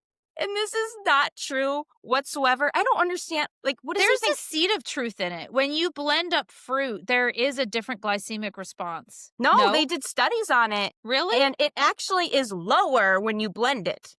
And this is not true whatsoever. I don't understand. Like, what is There's a seed of truth in it. When you blend up fruit, there is a different glycemic response. No, they did studies on it. Really? And it actually is lower when you blend it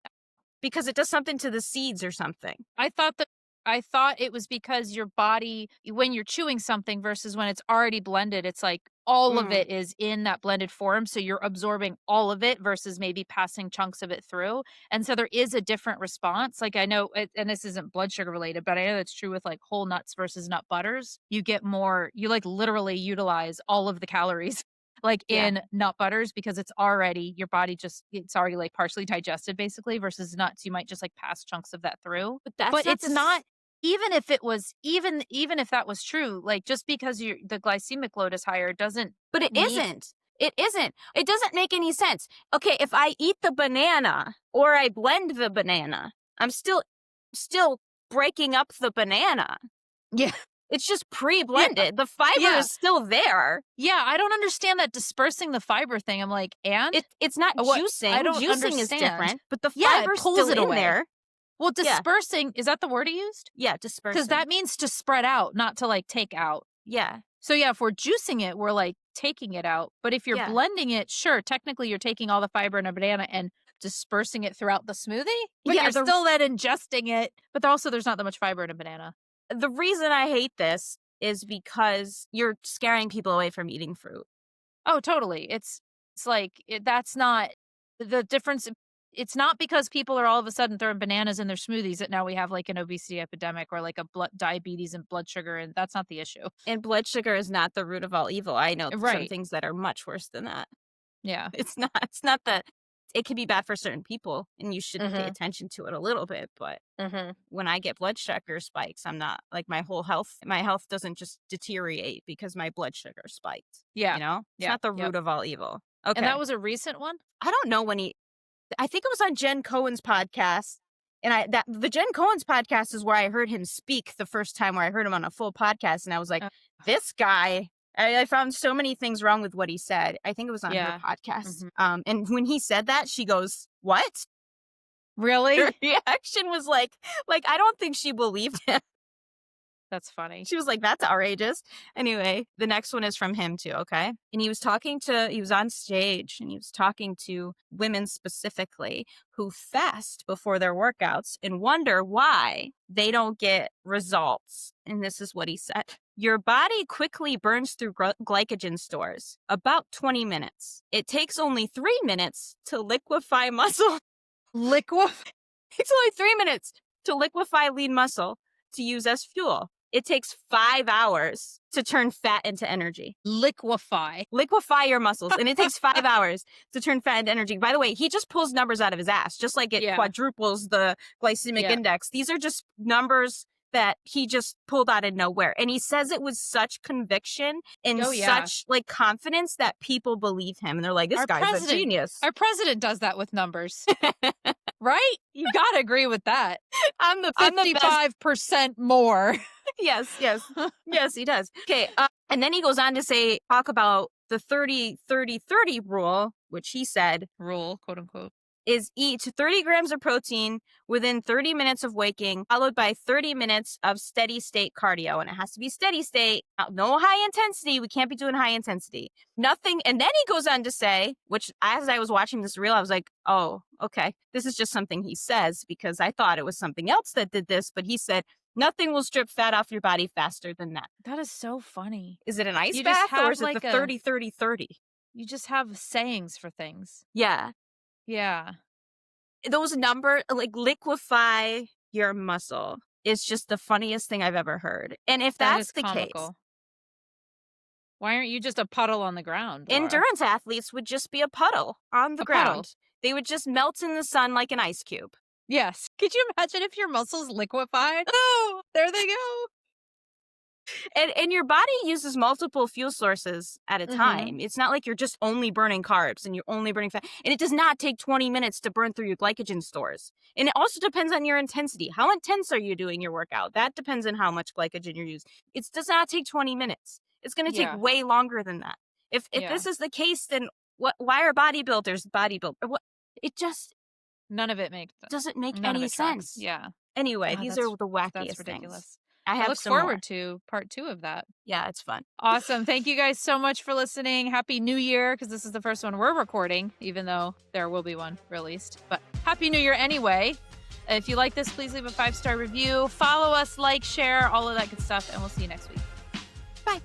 because it does something to the seeds or something. I thought it was because your body, when you're chewing something versus when it's already blended, it's like all of it is in that blended form. So you're absorbing all of it versus maybe passing chunks of it through. And so there is a different response. Like I know, and this isn't blood sugar related, but I know that's true with like whole nuts versus nut butters. You get more, you like literally utilize all of the calories like in nut butters because it's already, your body just, it's already like partially digested basically versus nuts. You might just like pass chunks of that through. But it's not, even if it was, even if that was true, like just because the glycemic load is higher doesn't. But it isn't. It isn't. It doesn't make any sense. Okay, if I eat the banana or I blend the banana, I'm still breaking up the banana. Yeah. It's just pre-blended. The fiber is still there. Yeah, I don't understand that dispersing the fiber thing. I'm like, and? It's not juicing. I don't juicing understand. is different, but the fiber's still in there. Well, dispersing, is that the word he used? Yeah, dispersing. Because that means to spread out, not to like take out. Yeah. So yeah, if we're juicing it, we're like taking it out. But if you're blending it, sure, technically you're taking all the fiber in a banana and dispersing it throughout the smoothie. But you're still then ingesting it. But also there's not that much fiber in a banana. The reason I hate this is because you're scaring people away from eating fruit. Oh, totally. It's like, that's not the difference. It's not because people are all of a sudden throwing bananas in their smoothies that now we have like an obesity epidemic or like a diabetes and blood sugar, and that's not the issue. And blood sugar is not the root of all evil. I know some things that are much worse than that. Yeah. It's not that it can be bad for certain people and you should pay attention to it a little bit, but when I get blood sugar spikes, I'm not like my health doesn't just deteriorate because my blood sugar spiked. Yeah. You know? It's not the root of all evil. Okay. And that was a recent one? I don't know I think it was on Jen Cohen's podcast. And the Jen Cohen's podcast is where I heard him speak the first time, where I heard him on a full podcast. And I was like, this guy, I found so many things wrong with what he said. I think it was on her podcast. And when he said that, she goes, what? Really? Her reaction was like, I don't think she believed him. That's funny. She was like, that's outrageous. Anyway, the next one is from him too, okay? And he was on stage and he was talking to women specifically who fast before their workouts and wonder why they don't get results. And this is what he said. Your body quickly burns through glycogen stores, about 20 minutes. It takes only 3 minutes to liquefy muscle. It's only 3 minutes to liquefy lean muscle to use as fuel. It takes 5 hours to turn fat into energy. Liquify your muscles. And it takes 5 hours to turn fat into energy. By the way, he just pulls numbers out of his ass, just like it quadruples the glycemic index. These are just numbers that he just pulled out of nowhere. And he says it with such conviction and such like confidence that people believe him. And they're like, this guy's a genius. Our president does that with numbers. Right? You got to agree with that. I'm the 55% more. Yes, he does. Okay, and then he goes on to talk about the 30-30-30 rule, which he said, rule, quote unquote, is eat 30 grams of protein within 30 minutes of waking, followed by 30 minutes of steady state cardio. And it has to be steady state, no high intensity. We can't be doing high intensity. Nothing. And then he goes on to say, which as I was watching this reel, I was like, oh, okay, this is just something he says, because I thought it was something else that did this. But he said, nothing will strip fat off your body faster than that. That is so funny. Is it an ice bath or is it the 30-30-30? You just have sayings for things. Yeah. Yeah. Those numbers, like liquefy your muscle, is just the funniest thing I've ever heard. And if that's the case, why aren't you just a puddle on the ground, Laura? Endurance athletes would just be a puddle on the ground. They would just melt in the sun like an ice cube. Yes. Could you imagine if your muscles liquefied? Oh, there they go. And your body uses multiple fuel sources at a time. It's not like you're just only burning carbs and you're only burning fat. And it does not take 20 minutes to burn through your glycogen stores. And it also depends on your intensity. How intense are you doing your workout? That depends on how much glycogen you're using. It does not take 20 minutes. It's going to take way longer than that. If this is the case, then why are bodybuilders bodybuilders? It just... None of it doesn't make any sense. Yeah. Anyway, these are the wackiest That's ridiculous. things. I look forward to part 2 of that. Yeah, it's fun. Awesome. Thank you guys so much for listening. Happy New Year, because this is the first one we're recording, even though there will be one released. But Happy New Year anyway. If you like this, please leave a 5-star review. Follow us, like, share, all of that good stuff, and we'll see you next week. Bye.